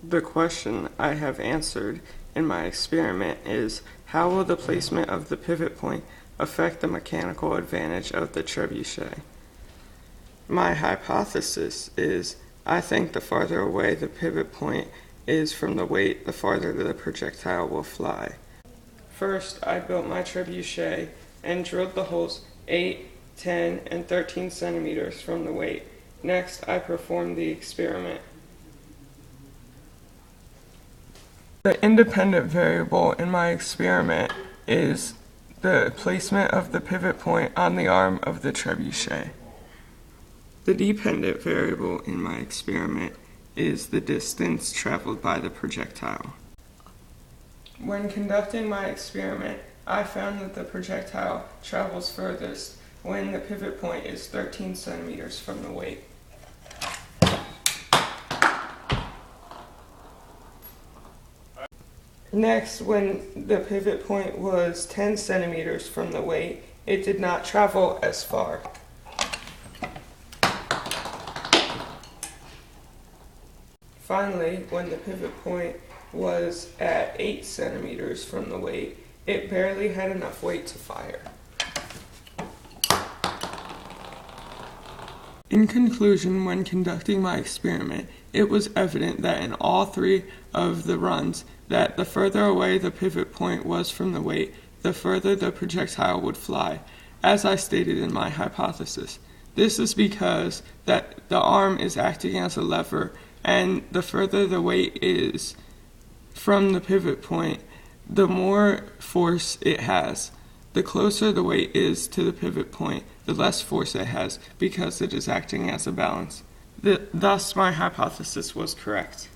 The question I have answered in my experiment is, how will the placement of the pivot point affect the mechanical advantage of the trebuchet? My hypothesis is, I think the farther away the pivot point is from the weight, the farther the projectile will fly. First, I built my trebuchet and drilled the holes 8, 10, and 13 centimeters from the weight. Next, I performed the experiment. The independent variable in my experiment is the placement of the pivot point on the arm of the trebuchet. The dependent variable in my experiment is the distance traveled by the projectile. When conducting my experiment, I found that the projectile travels furthest when the pivot point is 13 centimeters from the weight. Next, when the pivot point was 10 centimeters from the weight, it did not travel as far. Finally, when the pivot point was at 8 centimeters from the weight, it barely had enough weight to fire. In conclusion, when conducting my experiment, it was evident that in all three of the runs, that the further away the pivot point was from the weight, the further the projectile would fly, as I stated in my hypothesis. This is because that the arm is acting as a lever, and the further the weight is from the pivot point, the more force it has. The closer the weight is to the pivot point, the less force it has because it is acting as a balance. Thus, my hypothesis was correct.